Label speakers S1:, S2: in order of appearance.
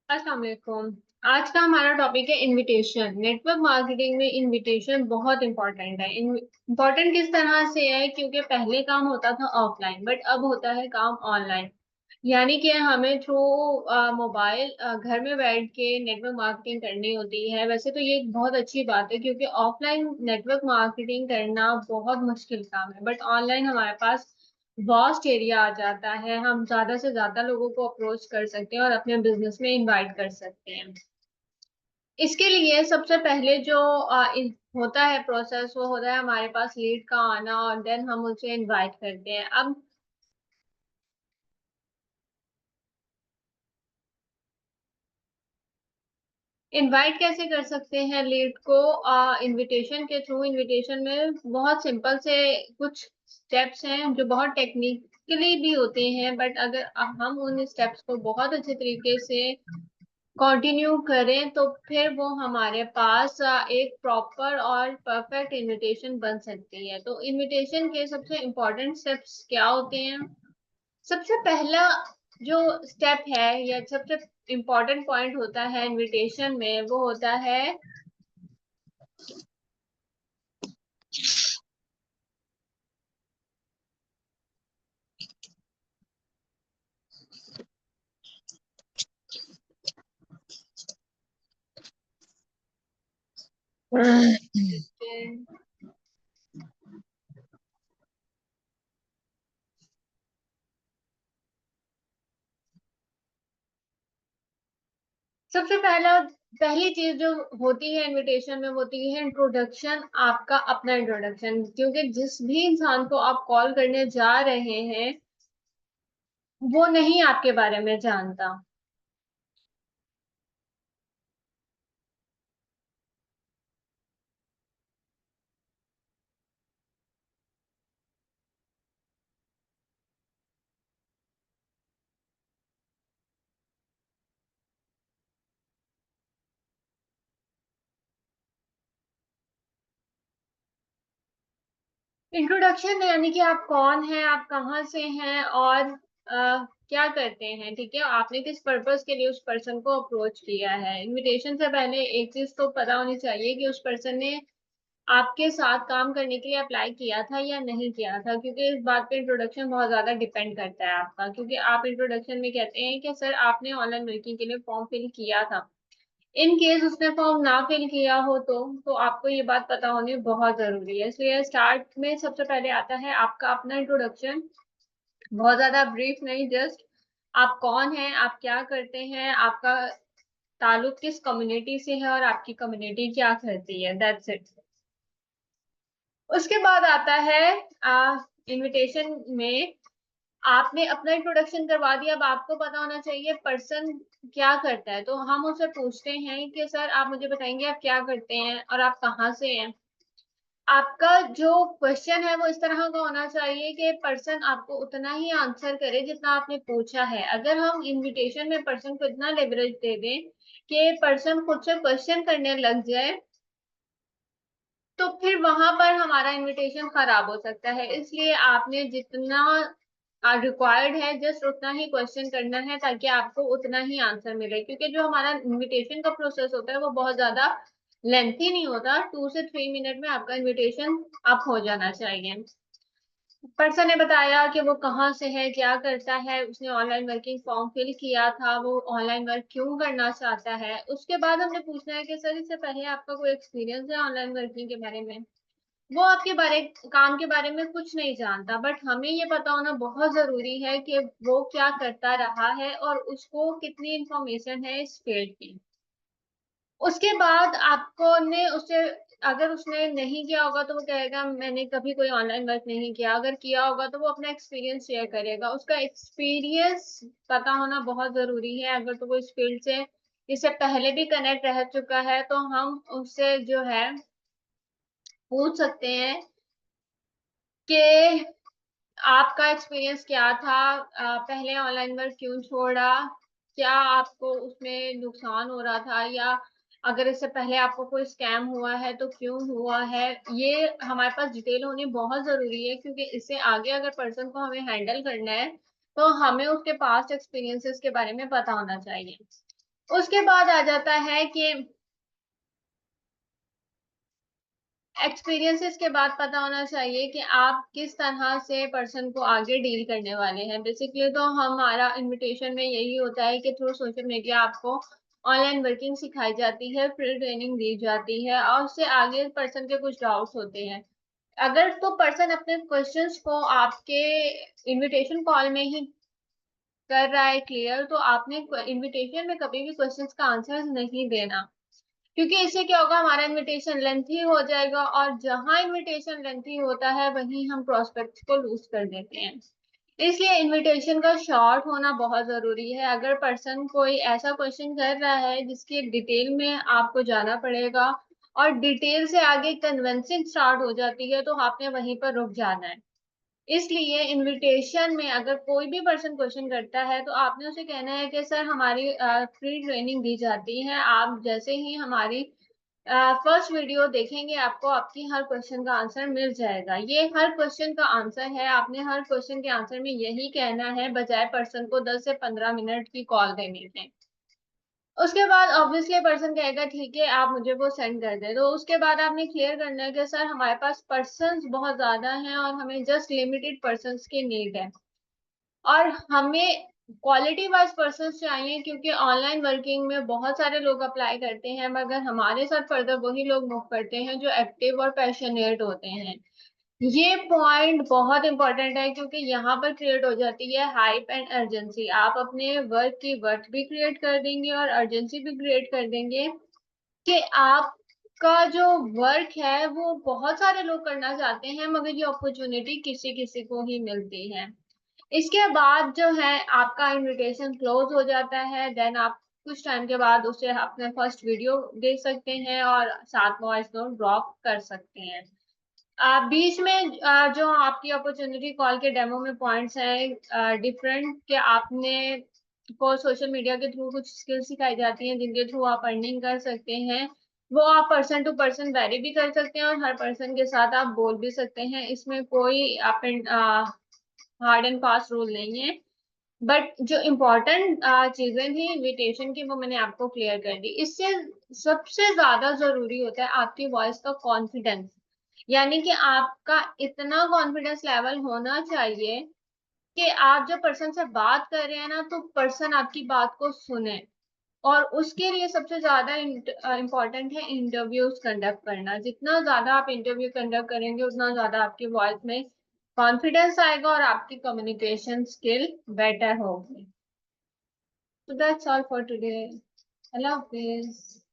S1: अस्सलाम वालेकुम। आज का हमारा टॉपिक है इनविटेशन। नेटवर्क मार्केटिंग में इनविटेशन बहुत इंपॉर्टेंट है। इम्पोर्टेंट किस तरह से है, क्योंकि पहले काम होता था ऑफलाइन बट अब होता है काम ऑनलाइन। यानी कि हमें थ्रू मोबाइल घर में बैठ के नेटवर्क मार्केटिंग करनी होती है। वैसे तो ये एक बहुत अच्छी बात है, क्योंकि ऑफलाइन नेटवर्क मार्केटिंग करना बहुत मुश्किल काम है, बट ऑनलाइन हमारे पास वास्ट एरिया आ जाता है। हम ज्यादा से ज्यादा लोगों को अप्रोच कर सकते हैं और अपने बिजनेस में इनवाइट कर सकते हैं। इसके लिए सबसे पहले जो होता है प्रोसेस, वो होता है हमारे पास लीड का आना, और देन हम उसे इनवाइट करते हैं। अब इनवाइट कैसे कर सकते हैं लीड को? इनविटेशन के थ्रू। इनविटेशन में बहुत सिंपल से कुछ स्टेप्स हैं जो बहुत टेक्निकली भी होते हैं, बट अगर हम उन स्टेप्स को बहुत अच्छे तरीके से कंटिन्यू करें तो फिर वो हमारे पास एक प्रॉपर और परफेक्ट इनविटेशन बन सकती है। तो इनविटेशन के सबसे इम्पोर्टेंट स्टेप्स क्या होते हैं? सबसे पहला जो स्टेप है या सबसे इम्पोर्टेंट पॉइंट होता है इनविटेशन में, वो होता है सबसे पहली चीज जो होती है इनविटेशन में, वो होती है इंट्रोडक्शन। आपका अपना इंट्रोडक्शन, क्योंकि जिस भी इंसान को आप कॉल करने जा रहे हैं वो नहीं आपके बारे में जानता। इंट्रोडक्शन यानी कि आप कौन हैं, आप कहाँ से हैं, और क्या करते हैं। ठीक है, आपने किस पर्पस के लिए उस पर्सन को अप्रोच किया है। इनविटेशन से पहले एक चीज तो पता होनी चाहिए कि उस पर्सन ने आपके साथ काम करने के लिए अप्लाई किया था या नहीं किया था, क्योंकि इस बात पे इंट्रोडक्शन बहुत ज्यादा डिपेंड करता है आपका। क्योंकि आप इंट्रोडक्शन में कहते हैं कि सर आपने ऑनलाइन वर्किंग के लिए फॉर्म फिल किया था। इन केस उसने फॉर्म ना फिल किया हो तो आपको ये बात पता होनी बहुत जरूरी है। इसलिए स्टार्ट में सबसे पहले आता है आपका अपना इंट्रोडक्शन। बहुत ज्यादा ब्रीफ नहीं, जस्ट आप कौन हैं, आप क्या करते हैं, आपका ताल्लुक किस कम्युनिटी से है और आपकी कम्युनिटी क्या करती है। That's it. उसके बाद आता है इनविटेशन में आपने अपना इंट्रोडक्शन करवा दिया। अब आपको पता होना चाहिए पर्सन क्या करता है। तो हम उससे पूछते हैं कि सर आप मुझे बताएंगे आप क्या करते हैं और आप कहाँ से हैं। आपका जो क्वेश्चन है वो इस तरह का होना चाहिए कि पर्सन आपको उतना ही आंसर करे जितना आपने पूछा है। अगर हम इनविटेशन में पर्सन को इतना लेवरेज दे दें कि पर्सन खुद से क्वेश्चन करने लग जाए, तो फिर वहां पर हमारा इनविटेशन खराब हो सकता है। इसलिए आपने जितना रिक्वायर्ड है जस्ट उतना ही क्वेश्चन करना है, ताकि आपको उतना ही आंसर मिले। क्योंकि जो हमारा इनविटेशन का प्रोसेस होता है वो बहुत ज्यादा लेंथी नहीं होता। 2 से 3 मिनट में आपका इनविटेशन अप हो जाना चाहिए। पर्सन ने बताया कि वो कहाँ से है, क्या करता है, उसने ऑनलाइन वर्किंग फॉर्म फिल किया था, वो ऑनलाइन वर्क क्यों करना चाहता है। उसके बाद हमने पूछना है कि सर इससे पहले आपका कोई एक्सपीरियंस है ऑनलाइन वर्किंग के बारे में। वो आपके बारे काम के बारे में कुछ नहीं जानता, बट हमें ये पता होना बहुत जरूरी है कि वो क्या करता रहा है और उसको कितनी इंफॉर्मेशन है इस फील्ड की। उसके बाद आपको ने उससे, अगर उसने नहीं किया होगा तो वो कहेगा मैंने कभी कोई ऑनलाइन वर्क नहीं किया। अगर किया होगा तो वो अपना एक्सपीरियंस शेयर करेगा। उसका एक्सपीरियंस पता होना बहुत जरूरी है। अगर तो वो इस फील्ड से इससे पहले भी कनेक्ट रह चुका है तो हम उससे जो है पूछ सकते हैं कि आपका एक्सपीरियंस क्या था, पहले ऑनलाइन वर्क क्यों छोड़ा, क्या आपको उसमें नुकसान हो रहा था, या अगर इससे पहले आपको कोई स्कैम हुआ है तो क्यों हुआ है। ये हमारे पास डिटेल होनी बहुत जरूरी है, क्योंकि इससे आगे अगर पर्सन को हमें हैंडल करना है तो हमें उसके पास्ट एक्सपीरियंसेस के बारे में पता होना चाहिए। उसके बाद आ जाता है कि एक्सपीरियंसेस के बाद पता होना चाहिए कि आप किस तरह से पर्सन को आगे डील करने वाले हैं। बेसिकली तो हमारा इनविटेशन में यही होता है कि थ्रू सोशल मीडिया आपको ऑनलाइन वर्किंग सिखाई जाती है, फ्री ट्रेनिंग दी जाती है और उससे आगे पर्सन के कुछ डाउट्स होते हैं। अगर तो पर्सन अपने क्वेश्चंस को आपके इनविटेशन कॉल में ही कर रहा है क्लियर, तो आपने इनविटेशन में कभी भी क्वेश्चंस का आंसर नहीं देना, क्योंकि इससे क्या होगा, हमारा इनविटेशन लेंथी हो जाएगा और जहां इनविटेशन लेंथी होता है वहीं हम प्रोस्पेक्ट को लूज कर देते हैं। इसलिए इनविटेशन का शॉर्ट होना बहुत जरूरी है। अगर पर्सन कोई ऐसा क्वेश्चन कर रहा है जिसके डिटेल में आपको जाना पड़ेगा और डिटेल से आगे कन्विंसिंग स्टार्ट हो जाती है, तो आपने वहीं पर रुक जाना है। इसलिए इनविटेशन में अगर कोई भी पर्सन क्वेश्चन करता है तो आपने उसे कहना है कि सर हमारी फ्री ट्रेनिंग दी जाती है, आप जैसे ही हमारी फर्स्ट वीडियो देखेंगे आपको आपकी हर क्वेश्चन का आंसर मिल जाएगा। ये हर क्वेश्चन का आंसर है, आपने हर क्वेश्चन के आंसर में यही कहना है, बजाय पर्सन को 10 से 15 मिनट की कॉल देने के। उसके बाद ऑब्वियसली पर्सन कहेगा ठीक है आप मुझे वो सेंड कर दे, तो उसके बाद आपने क्लियर करना है कि सर हमारे पास पर्सन्स बहुत ज्यादा हैं और हमें जस्ट लिमिटेड पर्सन्स की नीड है और हमें क्वालिटी वाइज पर्सन्स चाहिए, क्योंकि ऑनलाइन वर्किंग में बहुत सारे लोग अप्लाई करते हैं मगर हमारे साथ फर्दर वही लोग मूव करते हैं जो एक्टिव और पैशनेट होते हैं। ये पॉइंट बहुत इंपॉर्टेंट है क्योंकि यहाँ पर क्रिएट हो जाती है हाइप एंड अर्जेंसी। आप अपने वर्क की वर्थ भी क्रिएट कर देंगे और अर्जेंसी भी क्रिएट कर देंगे कि आपका जो वर्क है वो बहुत सारे लोग करना चाहते हैं मगर ये अपॉर्चुनिटी किसी किसी को ही मिलती है। इसके बाद जो है आपका इनविटेशन क्लोज हो जाता है, देन आप कुछ टाइम के बाद उसे अपने फर्स्ट वीडियो देख सकते हैं और साथ वॉइस नोट ड्रॉप कर सकते हैं। बीच में जो आपकी अपॉर्चुनिटी कॉल के डेमो में पॉइंट्स हैं डिफरेंट, कि आपने को सोशल मीडिया के थ्रू कुछ स्किल सिखाई जाती हैं जिनके थ्रू आप अर्निंग कर सकते हैं। वो आप पर्सन टू पर्सन वेरी भी कर सकते हैं और हर पर्सन के साथ आप बोल भी सकते हैं, इसमें कोई आप हार्ड एंड फास्ट रूल नहीं है। बट जो इम्पोर्टेंट चीजें थी इनविटेशन की वो मैंने आपको क्लियर कर दी। इससे सबसे ज्यादा जरूरी होता है आपकी वॉइस का कॉन्फिडेंस, यानी कि आपका इतना कॉन्फिडेंस लेवल होना चाहिए कि आप जब पर्सन से बात कर रहे हैं ना तो पर्सन आपकी बात को सुने। और उसके लिए सबसे ज्यादा इम्पोर्टेंट है इंटरव्यूज कंडक्ट करना। जितना ज्यादा आप इंटरव्यू कंडक्ट करेंगे उतना ज्यादा आपकी वॉइस में कॉन्फिडेंस आएगा और आपकी कम्युनिकेशन स्किल बेटर होगी। So that's all for today. Allah Hafiz.